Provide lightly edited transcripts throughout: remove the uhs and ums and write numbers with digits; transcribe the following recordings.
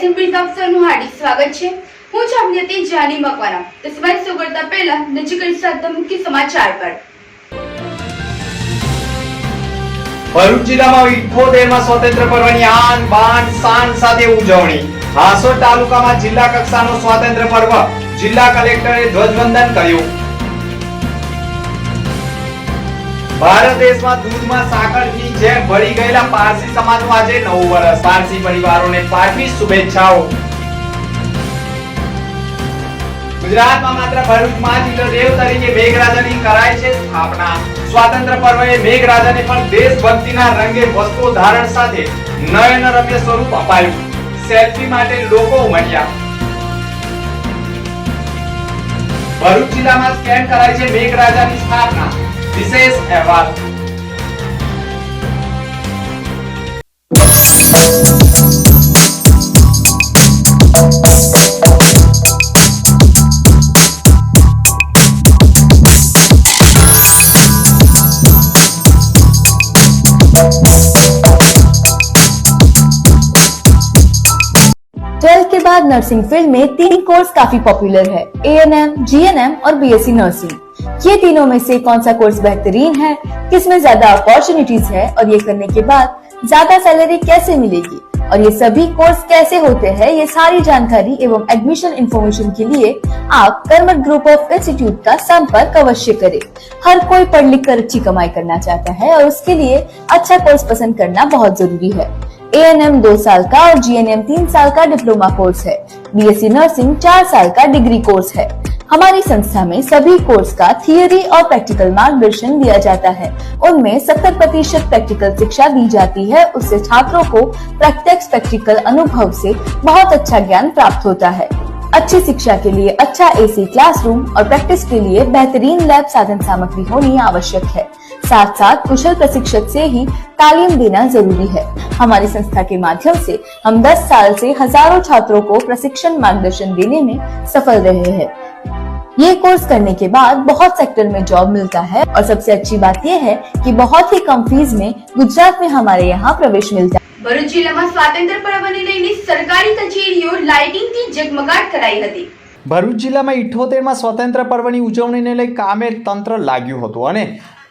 SMP આપનું હાર્દિક સ્વાગત છે। હું છું આપની હતી જાની મકવાના। તો સમાજ શરૂ કરતા પહેલા નજીક સાથે મુખ્ય સમાચાર પર। ભરૂચ જિલ્લામાં 78માં સ્વાતંત્ર્ય પર્વની આન બાન શાન સાથે ઉજવણી। હાસોટ તાલુકામાં જિલ્લા કક્ષાનો સ્વાતંત્ર્ય પર્વ જિલ્લા કલેક્ટરે ધ્વજવંદન કર્યું। ભારત દેશમાં દૂધમાં સાકરની જેમ ભળી ગયેલા પારસી સમાજનું આજે નવું વર્ષ। પારસી પરિવારોને પાઠવી શુભેચ્છાઓ। ગુજરાતમાં માત્ર ભરૂચમાં જ ઇન્દ્રદેવ તરીકે મેઘરાજાની કરાય છે સ્થાપના। સ્વાતંત્ર્ય પર્વએ મેઘરાજાને પણ દેશભક્તિના રંગે વસ્ત્રો ધારણ સાથે નયનરમ્ય સ્વરૂપ અપાયું। સેલ્ફી માટે લોકો ઉમટ્યા। ભરૂચ જિલ્લામાં સ્કેન કરાય છે મેઘરાજાની સ્થાપના। विशेष अहवाल। 12th के बाद नर्सिंग फील्ड में 3 कोर्स काफी पॉपुलर है, ANM, GNM और BSc नर्सिंग। ये तीनों में से कौन सा कोर्स बेहतरीन है, किसमें ज्यादा अपॉर्चुनिटीज है और ये करने के बाद ज्यादा सैलरी कैसे मिलेगी और ये सभी कोर्स कैसे होते हैं, ये सारी जानकारी एवं एडमिशन इंफॉर्मेशन के लिए आप कर्मठ ग्रुप ऑफ इंस्टीट्यूट का संपर्क अवश्य करें। हर कोई पढ़ लिख कर अच्छी कमाई करना चाहता है और उसके लिए अच्छा कोर्स पसंद करना बहुत जरूरी है। ANM 2 साल का और GNM 3 साल का डिप्लोमा कोर्स है। BSc नर्सिंग 4 साल का डिग्री कोर्स है। हमारी संस्था में सभी कोर्स का थियरी और प्रैक्टिकल मार्गदर्शन दिया जाता है। उनमें 70% प्रैक्टिकल शिक्षा दी जाती है। उससे छात्रों को प्रत्यक्ष प्रैक्टिकल अनुभव से बहुत अच्छा ज्ञान प्राप्त होता है। अच्छी शिक्षा के लिए अच्छा AC क्लासरूम और प्रैक्टिस के लिए बेहतरीन लैब साधन सामग्री होनी आवश्यक है। साथ साथ कुशल प्रशिक्षक से ही तालीम देना जरूरी है। हमारी संस्था के माध्यम से हम 10 साल से हजारों छात्रों को प्रशिक्षण मार्गदर्शन देने में सफल रहे हैं। ये कोर्स करने के बाद बहुत सेक्टर में जॉब मिलता है और सबसे अच्छी बात यह है कि बहुत ही कम फीस में गुजरात में हमारे यहाँ प्रवेश मिलता है। ભરૂચ જિલ્લામાં સ્વાતંત્ર્ય પર્વને લઈને સરકારી કચેરીઓ લાઇટિંગથી જગમગાટ કરાઈ હતી। ભરૂચ જિલ્લામાં 78માં સ્વાતંત્ર્ય પર્વની ઉજવણીને લઈ કામે તંત્ર લાગ્યું હતું અને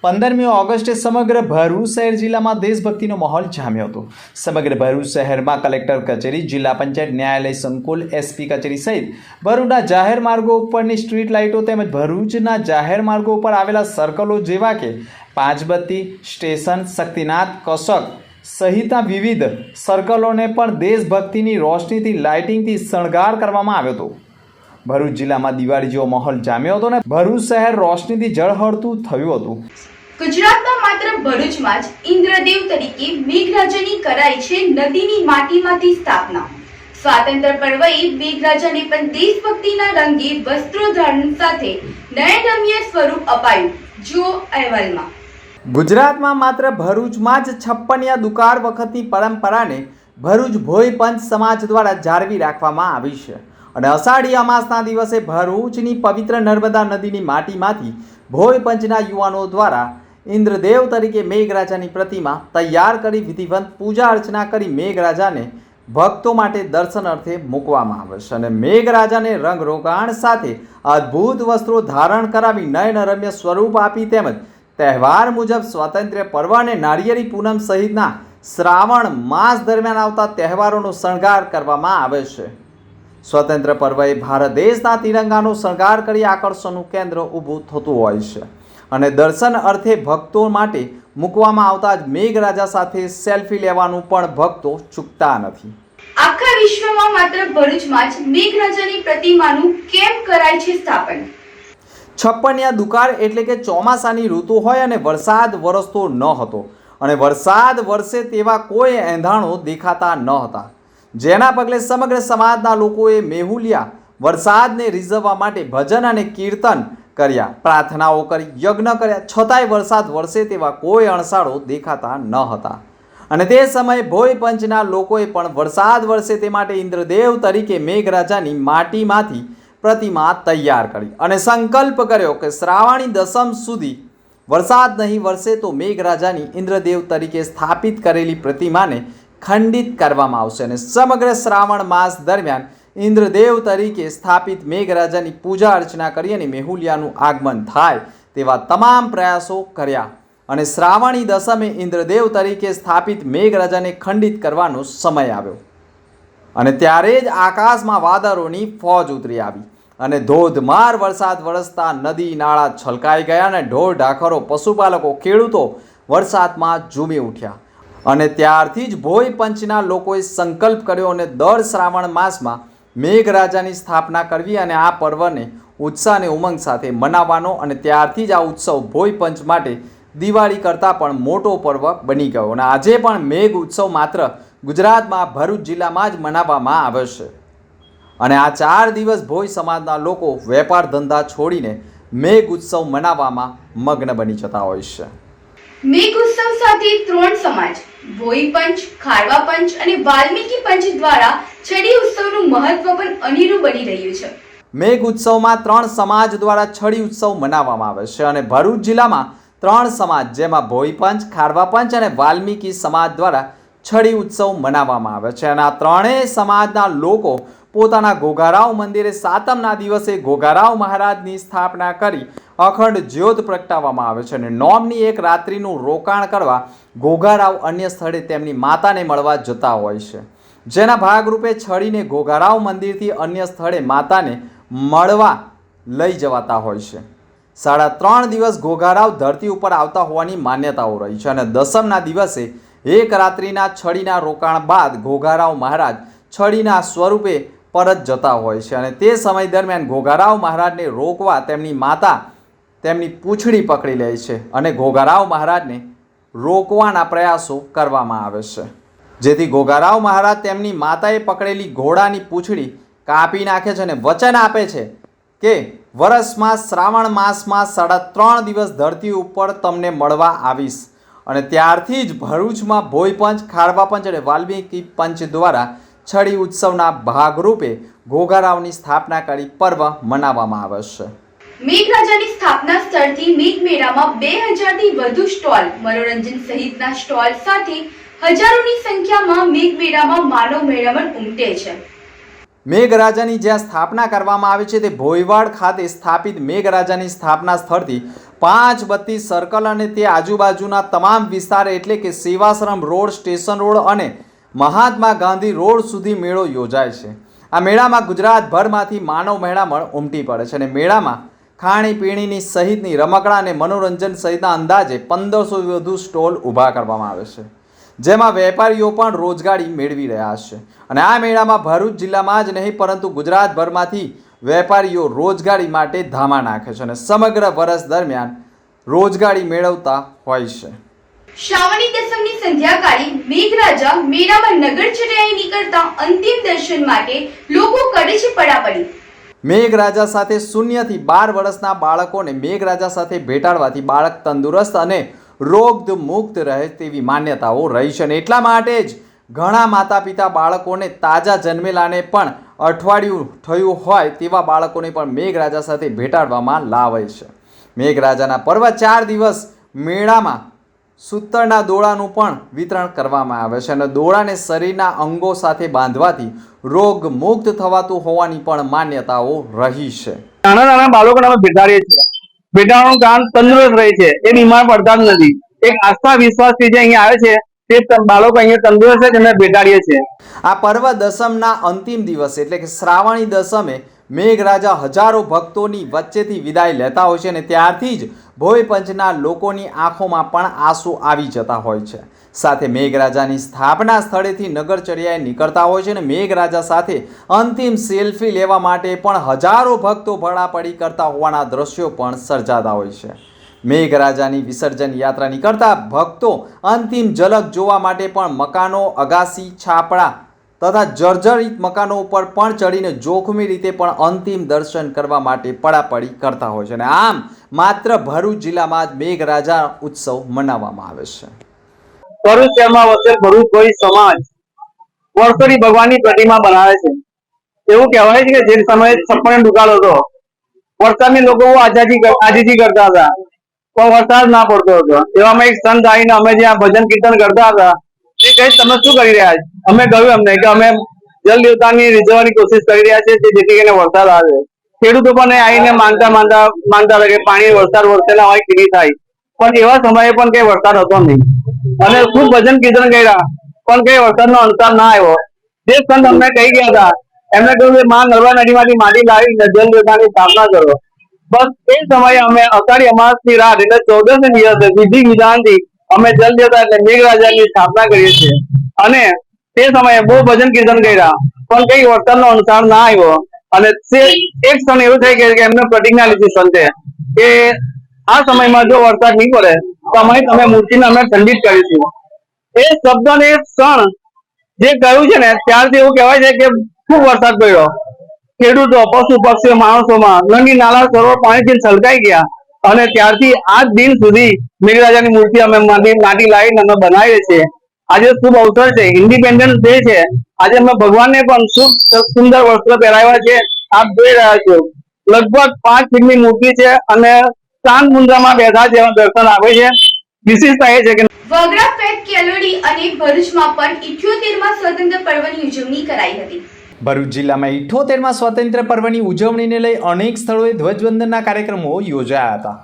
15મી ઓગસ્ટે સમગ્ર ભરૂચ શહેર જિલ્લામાં દેશભક્તિનો માહોલ જામ્યો હતો। સમગ્ર ભરૂચ શહેરમાં કલેક્ટર કચેરી, જિલ્લા પંચાયત, ન્યાયાલય સંકુલ, SP કચેરી સહિત ભરૂચના જાહેર માર્ગો ઉપરની સ્ટ્રીટ લાઇટો તેમજ ભરૂચના જાહેર માર્ગો ઉપર આવેલા સર્કલો જેવા કે પાંચબત્તી, સ્ટેશન, શક્તિનાથ, કસક સહિતના વિવિધ સર્કલોને પણ દેશભક્તિની રોશનીથી લાઇટિંગથી શણગાર કરવામાં આવ્યો હતો। ભરૂચ જિલ્લામાં દિવાળી જેવો માહોલ જામ્યો હતો અને ભરૂચ શહેર રોશનીથી ઝળહળતું થયું હતું। ગુજરાતમાં માત્ર ભરૂચમાં જ ઇન્દ્રદેવ તરીકે મેઘરાજાની કરાઈ છે નદીની માટીમાંથી સ્થાપના। સ્વાતંત્ર્ય પર્વએ મેઘરાજાને પણ દેશભક્તિના રંગે વસ્ત્રો ધારણ સાથે નયનરમ્ય સ્વરૂપ અપાયું। જો અહેવાલમાં ગુજરાતમાં માત્ર ભરૂચમાં જ 56યા દુકાળ વખતની પરંપરાને ભરૂચ ભોઈ પંચ સમાજ દ્વારા જાળવી રાખવામાં આવી છે અને અષાઢી અમાસના દિવસે ભરૂચની પવિત્ર નર્મદા નદીની માટીમાંથી ભોઈ પંચના યુવાનો દ્વારા ઇન્દ્રદેવ તરીકે મેઘરાજાની પ્રતિમા તૈયાર કરી વિધિવંત પૂજા અર્ચના કરી મેઘરાજાને ભક્તો માટે દર્શન અર્થે મૂકવામાં આવે છે અને મેઘરાજાને રંગરોગાણ સાથે અદ્ભુત વસ્ત્રો ધારણ કરાવી નયનરમ્ય સ્વરૂપ આપી તેમજ તહેવાર મુજબ સ્વાતંત્ર્ય પર્વ અને નાળિયેરી પૂનમ સહિતના શ્રાવણ માસ દરમિયાન આવતા તહેવારોનો શણગાર કરવામાં આવે છે। સ્વતંત્ર પર્વએ ભારત દેશના તિરંગાનો શણગાર કરી આકર્ષણનું કેન્દ્ર ઊભું થતું હોય છે અને દર્શન અર્થે ભક્તો માટે મૂકવામાં આવતા જ મેઘરાજા સાથે સેલ્ફી લેવાનું પણ ભક્તો ચૂકતા નથી। આખા વિશ્વમાં માત્ર ભરૂચમાં જ મેઘરાજાની પ્રતિમાનું કેમ કરાય છે સ્થાપન। 56યા દુકાળ એટલે કે ચોમાસાની ઋતુ હોય અને વરસાદ વરસતો ન હતો અને વરસાદ વરસે તેવા કોઈ એંધાણો દેખાતા ન હતા, જેના પગલે સમગ્ર સમાજના લોકોએ મેહુલિયા વરસાદને રીઝવવા માટે ભજન અને કીર્તન કર્યા, પ્રાર્થનાઓ કરી, યજ્ઞ કર્યા, છતાંય વરસાદ વરસે તેવા કોઈ અણસારો દેખાતા ન હતા અને તે સમયે ભોઈ પંચના લોકોએ પણ વરસાદ વરસે તે માટે ઇન્દ્રદેવ તરીકે મેઘરાજાની માટીમાંથી प्रतिमा तैयार करी અને संकल्प કર્યો કે શ્રાવણી દસમ સુધી વરસાદ નહીં વરસે તો મેઘરાજાની ઇન્દ્રદેવ તરીકે સ્થાપિત કરેલી પ્રતિમાને ખંડિત કરવામાં આવશે અને સમગ્ર શ્રાવણ માસ દરમિયાન ઇન્દ્રદેવ તરીકે સ્થાપિત મેઘરાજાની પૂજા અર્ચના કરી અને મેહુલિયાનું આગમન થાય તેવા તમામ પ્રયાસો કર્યા અને શ્રાવણી દસમે ઇન્દ્રદેવ તરીકે સ્થાપિત મેઘરાજાને ખંડિત કરવાનો સમય આવ્યો અને ત્યારે જ આકાશમાં વાદળોની ફોજ ઉતરી આવી અને ધોધમાર વરસાદ વરસતા નદી નાળા છલકાઈ ગયા અને ઢોર ઢાખરો પશુપાલકો ખેડૂતો વરસાદમાં ઝૂમી ઉઠ્યા અને ત્યારથી જ ભોઈ પંચના લોકોએ સંકલ્પ કર્યો અને દર શ્રાવણ માસમાં મેઘરાજાની સ્થાપના કરવી અને આ પર્વને ઉત્સાહ અને ઉમંગ સાથે મનાવવાનો અને ત્યારથી જ આ ઉત્સવ ભોઈ પંચ માટે દિવાળી કરતાં પણ મોટો પર્વ બની ગયો અને આજે પણ મેઘ ઉત્સવ માત્ર ગુજરાતમાં ભરૂચ જિલ્લામાં જ મનાવવામાં આવે છે અને આ 4 દિવસ ભોઈ સમાજના લોકો વેપાર ધંધા છોડીને મેઘ ઉત્સવ મનાવવામાં મગ્ન બની જતા હોય છે. મેઘ ઉત્સવ સાથે 3 સમાજ ભોઈ પંચ, ખારવા પંચ અને વાલ્મીકી પંચ દ્વારા છડી ઉત્સવનું મહત્વ પણ અનેરું બની રહ્યું છે. મેઘ ઉત્સવમાં 3 સમાજ દ્વારા છડી ઉત્સવ મનાવવામાં આવે છે અને ભરૂચ જિલ્લામાં 3 સમાજ જેમાં ભોઈ પંચ, ખારવા પંચ અને વાલ્મીકી સમાજ દ્વારા છડી ઉત્સવ મનાવવામાં આવે છે અને આ ત્રણેય સમાજના લોકો પોતાના ઘોઘારાવ મંદિરે સાતમના દિવસે ઘોઘારાવ મહારાજની સ્થાપના કરી અખંડ જ્યોત પ્રગટાવવામાં આવે છે અને નોમની એક રાત્રિનું રોકાણ કરવા ઘોઘારાવ અન્ય સ્થળે તેમની માતાને મળવા જતા હોય છે, જેના ભાગરૂપે છડીને ઘોઘારાવ મંદિરથી અન્ય સ્થળે માતાને મળવા લઈ જવાતા હોય છે. 3.5 દિવસ ઘોઘારાવ ધરતી ઉપર આવતા હોવાની માન્યતાઓ રહી છે અને દસમના દિવસે એક રાત્રિના છડીના રોકાણ બાદ ઘોઘારાવ મહારાજ છડીના સ્વરૂપે પરત જતા હોય છે અને તે સમય દરમિયાન ઘોઘારાવ મહારાજને રોકવા તેમની માતા તેમની પૂંછડી પકડી લે છે અને ઘોઘારાવ મહારાજને રોકવાના પ્રયાસો કરવામાં આવે છે, જેથી ઘોઘારાવ મહારાજ તેમની માતાએ પકડેલી ઘોડાની પૂંછડી કાપી નાખે છે અને વચન આપે છે કે વરસમાં શ્રાવણ માસમાં 3.5 દિવસ ધરતી ઉપર તમને મળવા આવીશ અને ત્યારથી જ ભરૂચમાં ભોઈ પંચ, ખારવા પંચ અને વાલ્મીકી પંચ દ્વારા છડી ઉત્સવના ભાગરૂપે ઘોઘારાવની સ્થાપના કરી પર્વ મનાવવામાં આવે છે. મેઘરાજાની સ્થાપના સ્થળથી મેઘ મેળામાં 2000 થી વધુ સ્ટોલ, મનોરંજન સહિતના સ્ટોલ સાથે હજારોની સંખ્યામાં મેઘ મેળામાં માનવ મેળામણ ઉમટે છે. મેઘરાજાની જ્યાં સ્થાપના કરવામાં આવી છે તે ભોયવાડ ખાતે સ્થાપિત મેઘરાજાની સ્થાપના સ્થળથી 532 સર્કલ અને તે આજુબાજુના તમામ વિસ્તાર એટલે કે સેવાશ્રમ રોડ, સ્ટેશન રોડ અને મહાત્મા ગાંધી રોડ સુધી મેળો યોજાય છે. આ મેળામાં ગુજરાતભરમાંથી માનવ મેળામણ ઉમટી પડે છે અને મેળામાં ખાણીપીણીની સહિતની રમકડા અને મનોરંજન સહિતના અંદાજે 1500 વધુ સ્ટોલ ઊભા કરવામાં આવે છે, જેમાં વેપારીઓ પણ રોજગારી મેળવી રહ્યા છે અને આ મેળામાં ભરૂચ જિલ્લામાં જ નહીં પરંતુ ગુજરાતભરમાંથી વેપારીઓ રોજગારી માટે ધામા નાખે છે અને સમગ્ર વર્ષ દરમિયાન રોજગારી મેળવતા હોય છે. શ્રાવણી દસમની સંધ્યાકાળે મેઘરાજા મેળામાં નગરચર્યાએ નીકળતા અંતિમ દર્શન માટે લોકો કરે છે પડાપડી. મેઘરાજા સાથે 0 થી 12 વર્ષના બાળકોને મેઘરાજા સાથે ભેટાડવાથી બાળક તંદુરસ્ત અને રોગ મુક્ત રહે તેવી માન્યતાઓ રહી છે અને એટલા માટે જ ઘણા માતા પિતા બાળકોને તાજા જન્મેલાને પણ અઠવાડિયું થયું હોય તેવા બાળકોને પણ મેઘરાજા સાથે ભેટાડવામાં લાવે છે. મેઘરાજાના પર્વ 4 દિવસ મેળામાં સૂતરના દોડાનું પણ વિતરણ કરવામાં આવે છે અને દોડાને શરીરના અંગો સાથે બાંધવાથી રોગ મુક્ત થવાતું હોવાની પણ માન્યતાઓ રહી છે. નાના બાળકોને અમે ભેટાડીએ છીએ. ભેટાવાનું કામ તંદુરસ્ત રહે છે, એ બીમાર પડતા જ નથી. એક આસ્થા વિશ્વાસથી જે અહીંયા આવે છે તે બાળકો અહીંયા તંદુરસ્ત છે, અમે ભેટાડીએ છીએ. આ પર્વ દસમના અંતિમ દિવસે એટલે કે શ્રાવણી દસમે મેઘરાજા હજારો ભક્તોની વચ્ચેથી વિદાય લેતા હોય છે અને ત્યારથી જ ભોઈ પંચના લોકોની આંખોમાં પણ આંસુ આવી જતા હોય છે. સાથે મેઘરાજાની સ્થાપના સ્થળેથી નગરચર્યાએ નીકળતા હોય છે અને મેઘરાજા સાથે અંતિમ સેલ્ફી લેવા માટે પણ હજારો ભક્તો ભડાપડી કરતા હોવાના દ્રશ્યો પણ સર્જાતા હોય છે. મેઘરાજાની વિસર્જન યાત્રા નીકળતા ભક્તો અંતિમ ઝલક જોવા માટે પણ મકાનો, અગાસી, છાપડા તથા જર્જરિત મકાનો ઉપર પણ ચડીને જોખમી રીતે પણ અંતિમ દર્શન કરવા માટે પડાપડી કરતા હોય છે અને આમ માત્ર ભરૂચ જિલ્લામાં જ મેઘરાજા ઉત્સવ મનાવવામાં આવે છે. ભરૂચ શહેરમાં વસેલ ભરૂચ ભોઈ સમાજ વર્ષોથી ભગવાનની પ્રતિમા બનાવે છે. એવું કહેવાય છે કે જે સમયે 56 દુકાળ હતો, વરસાદની લોકો બહુ આજીજી કરતા હતા, પણ વરસાદ ના પડતો હતો. એવામાં એક સંત આવીને અમે જ્યાં ભજન કીર્તન કરતા હતા, એક કે તમે શું કરી રહ્યા છો? અમે કહ્યું અમને કે અમે જલ દેવતાની રીઝવવાની કોશિશ કરી રહ્યા છીએ જેથી કરીને વરસાદ આવે. ખેડૂતો પણ આવીને માંગતા રહે કે પાણી વરસાદ વરસે ના હોય ખેતી થાય, પણ એવા સમયે પણ કઈ વરસાદ હતો નહીં અને ખૂબ ભજન કીર્તન કર્યા પણ કઈ વરસાદનો અંતર ના આવ્યો. જે સંત અમને કહી ગયા હતા એમને કહ્યું કે માં નર્મદા નદીમાંથી માટી લાવી જલ દેવતાની સ્થાપના કરો. બસ એ સમયે અમે અષાઢી અમાસની રાત એટલે 14મે દિવસે વિધિ વિધાનથી અમે જલ દેવતા એટલે મેઘરાજાની સ્થાપના કરીએ છીએ અને તે સમયે બહુ ભજન કીર્તન કર્યા પણ કઈ વરસાદનો અનુસાર ના આવ્યો અને એક ક્ષણ એવું થઈ ગયું કે એમને પ્રતિજ્ઞા લીધી સંતે કે આ સમયમાં જો વરસાદ નહીં પડે તો તમે મૂર્તિને અમે ખંડિત કરીશું. એ શબ્દને ક્ષણ જે કહ્યું છે ને ત્યારથી એવું કહેવાય છે કે ખૂબ વરસાદ પડ્યો. ખેડૂતો, પશુ પક્ષીઓ, માણસોમાં નદી નાલા સરોવર પાણીથી છલકાઈ ગયા અને ત્યારથી આજ દિન સુધી મેઘરાજાની મૂર્તિ અમે માટી લાવીને અમે બનાવીએ છીએ. આજે શુભ અવસર છે, ઇન્ડિપેન્ડન્સ ડે છે. આજે અમે ભગવાનને પણ સુંદર વસ્ત્ર પહેરાવ્યા છે. આપ જોઈ રહ્યા છો લગભગ 5 ફીટની મૂર્તિ છે અને શાંત મુદ્રામાં બેઠા જેવા દર્શન આપે છે. વિશેષતા એ છે કે વગડા ફેટ કેલોડી અને ભરૂચમાં પણ 78માં સ્વતંત્ર પર્વની ઉજવણી કરાઈ હતી. ભરૂચ જિલ્લામાં 78માં સ્વતંત્ર પર્વની ઉજવણીને લઈ અનેક સ્થળોએ ધ્વજવંદનના કાર્યક્રમો યોજાયા હતા,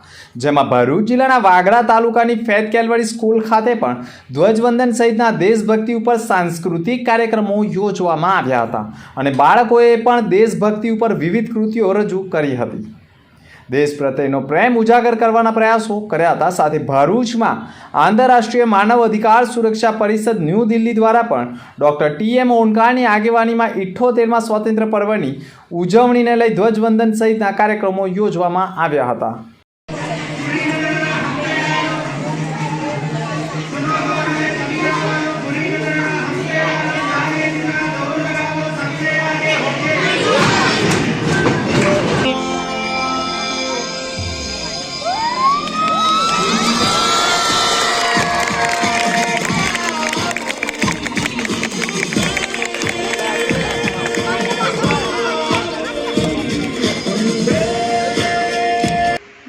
જેમાં ભરૂચ જિલ્લાના વાગડા તાલુકાની ફેત કેલવરી સ્કૂલ ખાતે પણ ધ્વજવંદન સહિતના દેશભક્તિ ઉપર સાંસ્કૃતિક કાર્યક્રમો યોજવામાં આવ્યા હતા અને બાળકોએ પણ દેશભક્તિ ઉપર વિવિધ કૃતિઓ રજૂ કરી હતી. દેશ પ્રત્યેનો પ્રેમ ઉજાગર કરવાના પ્રયાસો કર્યા હતા. સાથે ભરૂચમાં આંતરરાષ્ટ્રીય માનવ અધિકાર સુરક્ષા પરિષદ ન્યૂ દિલ્હી દ્વારા પણ ડૉક્ટર TM ઓનકારની આગેવાનીમાં 78માં સ્વતંત્ર પર્વની ઉજવણીને લઈ ધ્વજવંદન સહિતના કાર્યક્રમો યોજવામાં આવ્યા હતા.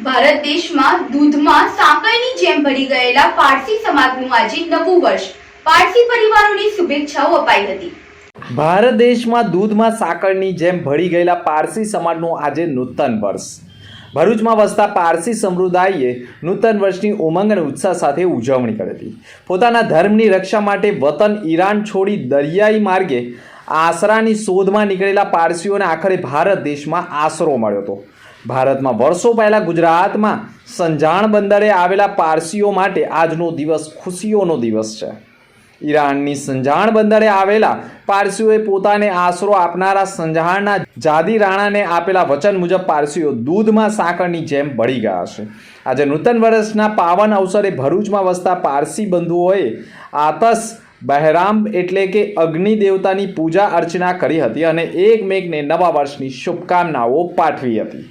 ભારત દેશમાં દૂધમાં સાકરની જેમ ભળી ગયેલા પારસી સમાજનું આજે નવું વર્ષ. પારસી પરિવારોને શુભેચ્છાઓ અપાઈ હતી. ભારત દેશમાં દૂધમાં સાકરની જેમ ભળી ગયેલા પારસી સમાજનું આજે નૂતન વર્ષ. ભરૂચમાં વસતા પારસી સમુદાયે નૂતન વર્ષની ઉમંગ અને ઉત્સાહ સાથે ઉજવણી કરી હતી. પોતાના ધર્મની રક્ષા માટે વતન ઈરાન છોડી દરિયાઈ માર્ગે આશરાની શોધમાં નીકળેલા પારસીઓને આખરે ભારત દેશમાં આશરો મળ્યો હતો. ભારતમાં વર્ષો પહેલાં ગુજરાતમાં સંજાણ બંદરે આવેલા પારસીઓ માટે આજનો દિવસ ખુશીઓનો દિવસ છે. ઈરાનની સંજાણ બંદરે આવેલા પારસીઓએ પોતાને આશરો આપનારા સંજાણના જાદી રાણાને આપેલા વચન મુજબ પારસીઓ દૂધમાં સાકરની જેમ ભળી ગયા છે. આજે નૂતન વર્ષના પાવન અવસરે ભરૂચમાં વસતા પારસી બંધુઓએ આતશ બહેરામ એટલે કે અગ્નિ દેવતાની પૂજા અર્ચના કરી હતી અને એકમેકને નવા વર્ષની શુભકામનાઓ પાઠવી હતી.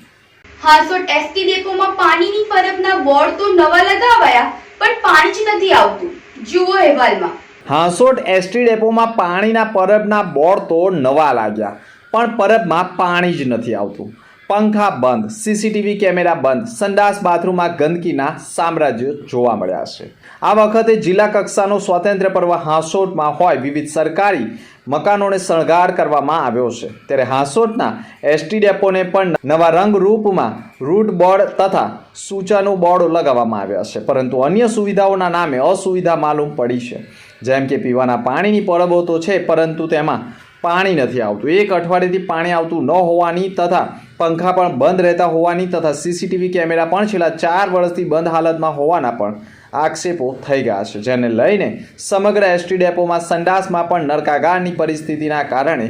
હાંસોટ એસટી ડેપોમાં પાણીની પરબના બોર્ડ તો નવા લગાવાયા પણ પાણી જ નથી આવતું. જુઓ અહેવાલમાં. હાંસોટ એસટી ડેપોમાં પાણીના પરબના બોર્ડ તો નવા લાગ્યા પણ પરબમાં પાણી જ નથી આવતું. પંખા બંધ, સીસીટીવી કેમેરા બંધ, સંડાસ બાથરૂમમાં ગંદકીના સામ્રાજ્ય જોવા મળ્યા છે. આ વખતે જિલ્લા કક્ષાનો સ્વતંત્ર પર્વ હાંસોટમાં હોય વિવિધ સરકારી મકાનોને શણગાર કરવામાં આવ્યો છે. ત્યારે હાંસોટના એસટી ડેપોને પણ નવા રંગરૂપમાં રૂટ બોર્ડ તથા સૂચનો બોર્ડ લગાવવામાં આવ્યા છે, પરંતુ અન્ય સુવિધાઓના નામે અસુવિધા માલુમ પડી છે. જેમ કે પીવાના પાણીની પરબો તો છે પરંતુ તેમાં પાણી નથી આવતું, 1 અઠવાડિયાથી પાણી આવતું ન હોવાની તથા પંખા પણ બંધ રહેતા હોવાની તથા સીસીટીવી કેમેરા પણ છેલ્લા 4 વર્ષથી બંધ હાલતમાં હોવાના પણ આક્ષેપો થઈ ગયા છે, જેને લઈને સમગ્ર એસટી ડેપોમાં સંડાસમાં પણ નરકાગારની પરિસ્થિતિના કારણે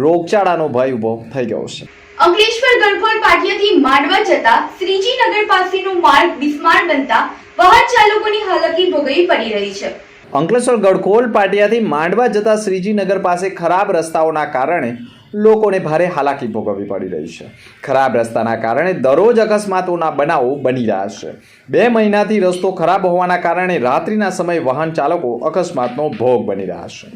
રોગચાળાનો ભય ઊભો થઈ ગયો છે. અંકલેશ્વર ગણખોલ પાટિયાથી માંડવા જતા શ્રીજી નગર પાસેનો માર્ગ બિસ્માર બનતા વાહન ચાલકોની હાલાકી ભોગવવી પડી રહી છે. અંકલેશ્વર ગડખોલ પાટિયાથી માંડવા જતા શ્રીજી નગર પાસે ખરાબ રસ્તાઓના કારણે લોકોને ભારે હાલાકી ભોગવવી પડી રહી છે. ખરાબ રસ્તાના કારણે દરરોજ અકસ્માતોના બનાવો બની રહ્યા છે. 2 મહિનાથી રસ્તો ખરાબ હોવાના કારણે રાત્રિના સમયે વાહન ચાલકો અકસ્માતનો ભોગ બની રહ્યા છે.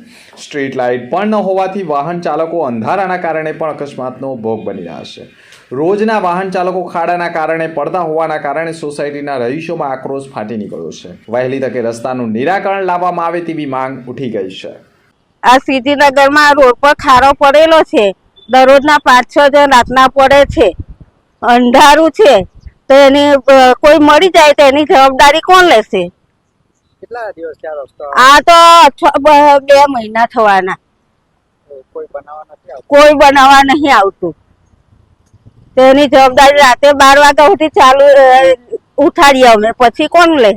સ્ટ્રીટ લાઇટ પણ ન હોવાથી વાહન ચાલકો અંધારાના કારણે પણ અકસ્માતનો ભોગ બની રહ્યા છે. રોજના વાહન ચાલકો ખાડાના કારણે પડતા હોવાના કારણે સોસાયટીના રહીશોમાં આક્રોશ ફાટી નીકળ્યો છે. વહેલી તકે રસ્તાનું નિરાકરણ લાવવામાં આવે તેવી માંગ ઉઠી ગઈ છે. આ સિટીનગરમાં રોડ પર ખારો પડેલો છે. દરરોજના 5-6 જણ રાતના પડે છે. અંધારું છે તો એની કોઈ મરી જાય તો એની જવાબદારી કોણ લેશે? કેટલા દિવસ આ રસ્તો આ તો 2 મહિના થવાના. કોઈ બનાવવા નહીં આવતું. તેની જવાબદારી રાતે 12 વાગ્યા સુધી ચાલુ ઉઠાડીએ અમે, પછી કોણ લે?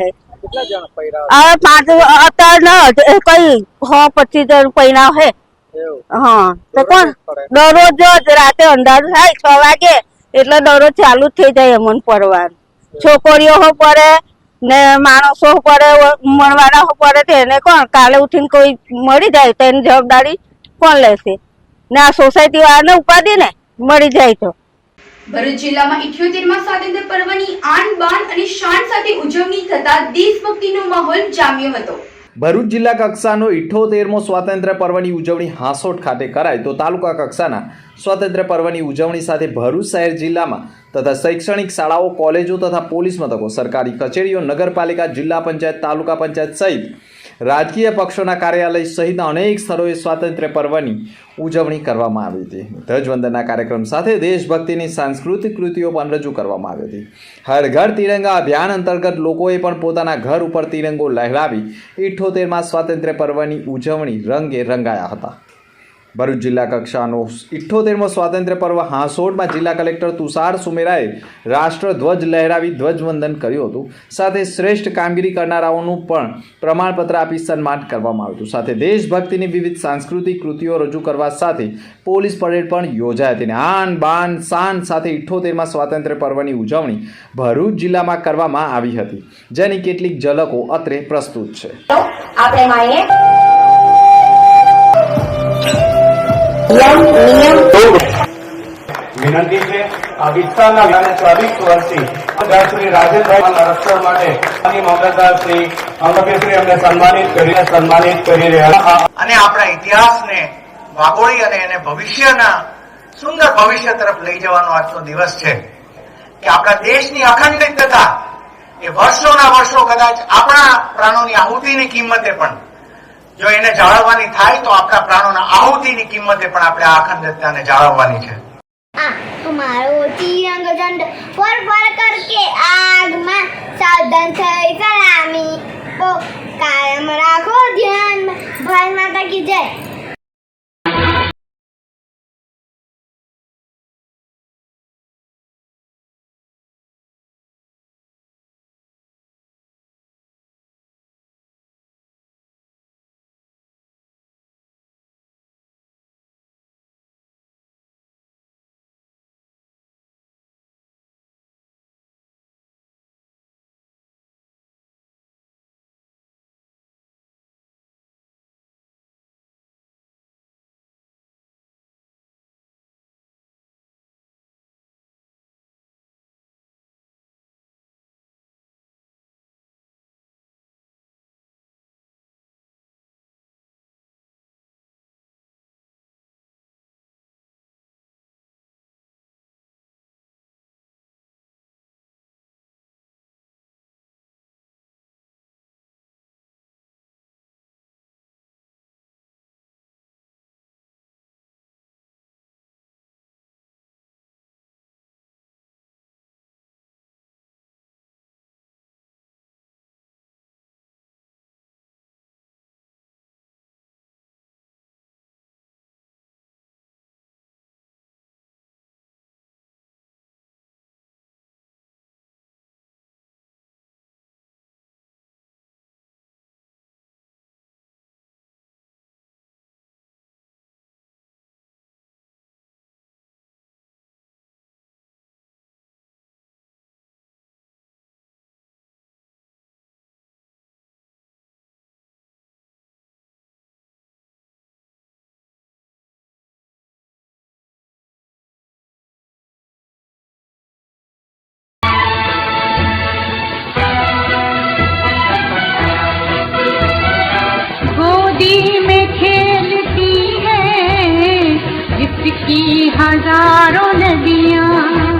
કેટલા જણ પૈરા? હવે 5 અત્યારે કઈ 25 જણ પૈણા હે. હા તો કોણ? દરરોજ રાતે અંધારું થાય 6 વાગે એટલે દરરોજ ચાલુ જ થઈ જાય અમન પડવાનું. છોકરીઓ હો પડે ને માણસો પડે, ઉંમરવાળા હો પડે. તેને કોણ? કાલે ઉઠીને કોઈ મરી જાય તો એની જવાબદારી કોણ લેશે? ને આ સોસાયટી વાળાને ઉપાધિ ને મરી જાય તો. ભરૂચ જિલ્લામાં 78માં સ્વાતંત્ર્ય પર્વની આન બાન અને શાન સાથે ઉજવણી થતા દેશભક્તિનો માહોલ જામ્યો હતો. ભરૂચ જિલ્લા કક્ષાનો 78મો સ્વાતંત્ર્ય પર્વની ઉજવણી હાંસોટ ખાતે કરાય તો તાલુકા કક્ષાના સ્વાતંત્ર્ય પર્વની ઉજવણી સાથે ભરૂચ શહેર જિલ્લામાં તથા શૈક્ષણિક શાળાઓ, કોલેજો તથા પોલીસ મથકો, સરકારી કચેરીઓ, નગરપાલિકા, જિલ્લા પંચાયત, તાલુકા પંચાયત સહિત રાજકીય પક્ષોના કાર્યાલય સહિતના અનેક સ્થળોએ સ્વાતંત્ર્ય પર્વની ઉજવણી કરવામાં આવી હતી. ધ્વજવંદનના કાર્યક્રમ સાથે દેશભક્તિની સાંસ્કૃતિક કૃતિઓ પણ રજૂ કરવામાં આવી હતી. હર ઘર તિરંગા અભિયાન અંતર્ગત લોકોએ પણ પોતાના ઘર ઉપર તિરંગો લહેરાવી 78માં સ્વાતંત્ર્ય પર્વની ઉજવણી રંગે રંગાયા હતા. ભરૂચ જિલ્લા કક્ષાનો 78મો સ્વાતંત્ર્ય પર્વ હાંસોટમાં જિલ્લા કલેક્ટર તુષાર સુમેરાએ રાષ્ટ્રધ્વજ લહેરાવી ધ્વજવંદન કર્યું હતું. સાથે શ્રેષ્ઠ કામગીરી કરનારાઓનું પણ પ્રમાણપત્ર આપી સન્માન કરવામાં આવ્યું હતું. સાથે દેશભક્તિની વિવિધ સાંસ્કૃતિક કૃતિઓ રજૂ કરવા સાથે પોલીસ પરેડ પણ યોજાઈ હતી. આન બાન શાન સાથે 78માં સ્વાતંત્ર્ય પર્વની ઉજવણી ભરૂચ જિલ્લામાં કરવામાં આવી હતી, જેની કેટલીક ઝલકો અત્રે પ્રસ્તુત છે. આપણે માણીએ વિનંતી છે આ વિસ્તારના 24 વર્ષથી શ્રી રાજેશભાઈના રક્ષણ માટે મામલતદાર શ્રી અંગકેશ્રી અમને સન્માનિત કરી રહ્યા અને આપણા ઇતિહાસને વાગોળી અને એને ભવિષ્યના સુંદર ભવિષ્ય તરફ લઈ જવાનો આજનો દિવસ છે કે આપણા દેશની અખંડિતતા એ વર્ષોના વર્ષો કદાચ આપણા પ્રાણોની આહુતિની કિંમતે પણ જો એને જાળવવાની થાય તો આપણા પ્રાણોના આહુતિની કિંમતે પણ આપણે આ અખંડિતતાને જાળવવાની છે. हमारो तिरंग झंडा फर फर करके आग में सावधान થઈ સલામી ઓ કાયમ રાખો ધ્યાન ભારત માતા કી જય. की हजारों नदियाँ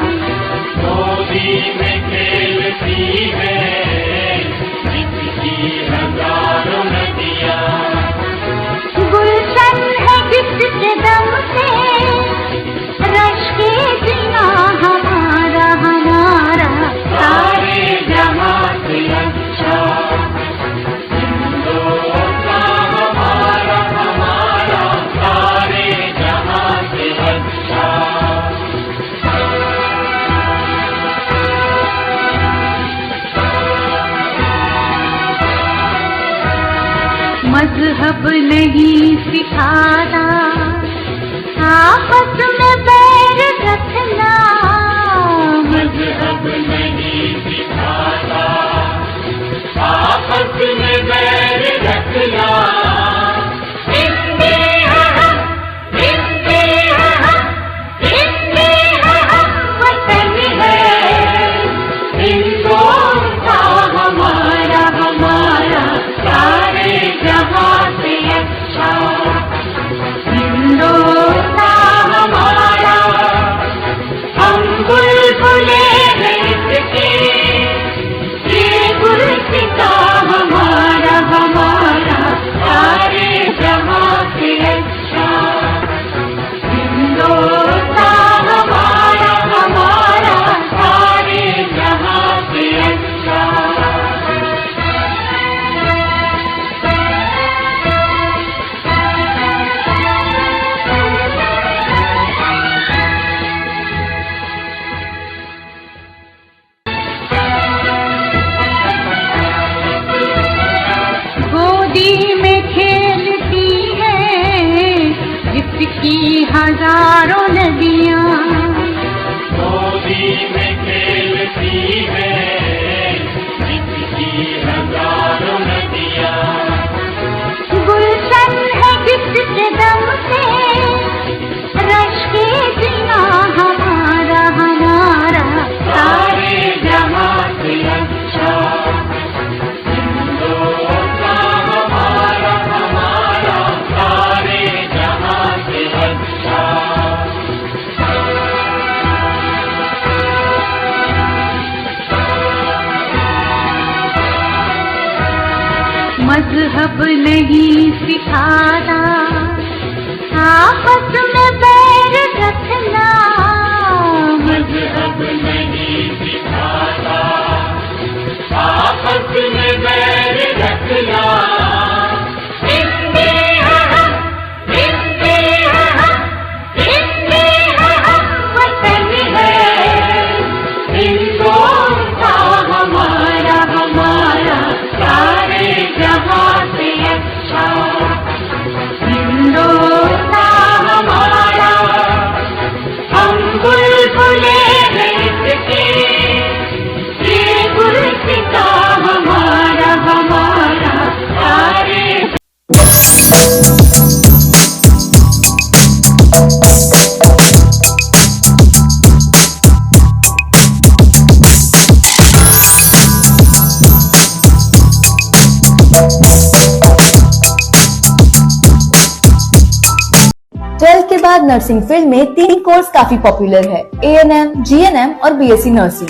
मजहब नहीं सिखाता आपस में बैर रखना, मजहब नहीं सिखाता आपस में बैर रखना। हिंदी हम वतन है, हिंदुस्तान हमारा हमारा सारे जहां से अच्छा, हिंदुस्तान हमारा हम बुलबुले हैं इसके, ये गुलसिता हमारा हमारा सारे जहां से अच्छा, हिंदुस्तान हमारा हमारा सारे जहां से अच्छा। गोदी में खेलती है जिसकी हजारों नदियाँ, गोदी में खेलती है जिसकी हजारों नदियाँ, गुलशन है जिसके दम से रश के जिना हमारा हमारा सारे जहां से अच्छा, मजहब नहीं सिखाता आपस में बैर रखना, मजहब नहीं सिखाता आपस में बैर रखना। हिंदी हम वतन है, हिंदुस्तान हमारा हमारा सारे जहां से अच्छा, हिंदुस्तान हमारा हम बुलबुले हैं इसके, ये गुलसिता हमारा हमारा सारे। ट्वेल्थ के बाद नर्सिंग फील्ड में 3 कोर्स काफी पॉपुलर है, ANM, GNM और BSc नर्सिंग।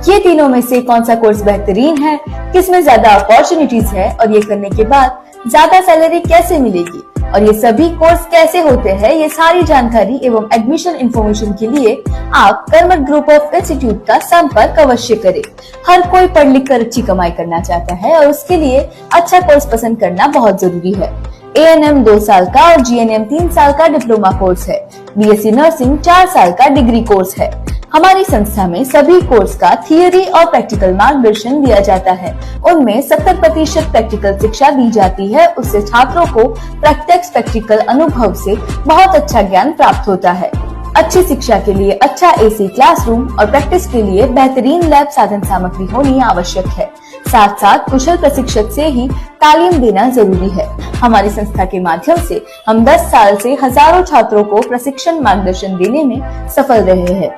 ये तीनों में से कौन सा कोर्स बेहतरीन है, किसमें ज्यादा अपॉर्चुनिटीज है और ये करने के बाद ज्यादा सैलरी कैसे मिलेगी और ये सभी कोर्स कैसे होते हैं, ये सारी जानकारी एवं एडमिशन इन्फॉर्मेशन के लिए आप कर्मठ ग्रुप ऑफ इंस्टीट्यूट का संपर्क अवश्य करें। हर कोई पढ़ लिख कर अच्छी कमाई करना चाहता है और उसके लिए अच्छा कोर्स पसंद करना बहुत जरूरी है। ANM 2 साल का और GNM 3 साल का डिप्लोमा कोर्स है। BSc नर्सिंग 4 साल का डिग्री कोर्स है। हमारी संस्था में सभी कोर्स का थियरी और प्रैक्टिकल मार्गदर्शन दिया जाता है। उनमें 70% प्रैक्टिकल शिक्षा दी जाती है। उससे छात्रों को प्रत्यक्ष प्रैक्टिकल अनुभव से बहुत अच्छा ज्ञान प्राप्त होता है। अच्छी शिक्षा के लिए अच्छा AC क्लासरूम और प्रैक्टिस के लिए बेहतरीन लैब साधन सामग्री होनी आवश्यक है। साथ साथ कुशल प्रशिक्षक से ही तालीम देना जरूरी है। हमारी संस्था के माध्यम से हम 10 साल से हजारों छात्रों को प्रशिक्षण मार्गदर्शन देने में सफल रहे हैं।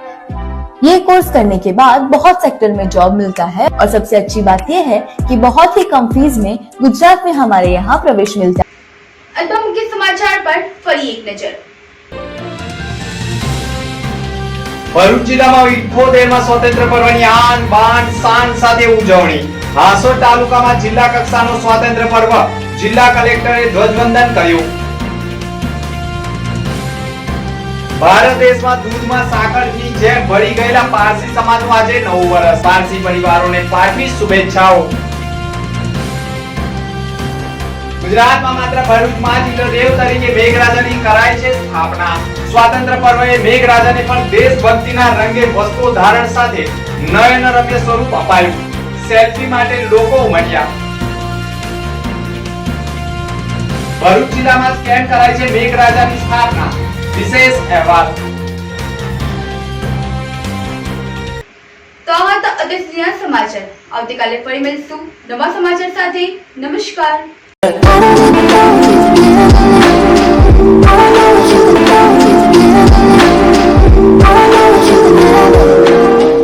ये कोर्स करने के बाद बहुत सेक्टर में जॉब मिलता है और सबसे अच्छी बात यह है कि बहुत ही कम फीस में गुजरात में हमारे यहाँ प्रवेश मिलता है। अल्पा मुख्य समाचार पर फरी एक नजर। ભરૂચ જિલ્લામાં 78માં સ્વાતંત્ર્ય પર્વની આન બાન શાન સાથે ઉજવણી। હાસોટ તાલુકામાં જિલ્લા કક્ષાનો સ્વાતંત્ર્ય પર્વ જિલ્લા કલેક્ટરે ધ્વજવંદન કર્યું। ભારત દેશમાં દૂધમાં સાકરની જેમ ભળી ગયેલા પારસી સમાજનું આજે 9 વર્ષ। પારસી પરિવારોને પાઠવી શુભેચ્છાઓ। ગુજરાતમાં માત્ર ભરૂચમાં જ ઇન્દ્રદેવ તરીકે મેઘરાજાની કરાય છે સ્થાપના। સ્વાતંત્ર્ય પર્વએ મેઘરાજાને પણ દેશભક્તિના રંગે વસ્ત્રો ધારણ સાથે નયનરમ્ય સ્વરૂપ અપાયું। સેલ્ફી માટે લોકો ઉમટ્યા। ભરૂચ જિલ્લામાં સ્કેન કરાય છે મેઘરાજાની સ્થાપના, વિશેષ અહેવાલ. તો આ હતા અત્યાર સુધીના સમાચાર. આવતીકાલે ફરી મળીશું નવા સમાચાર સાથે. નમસ્કાર.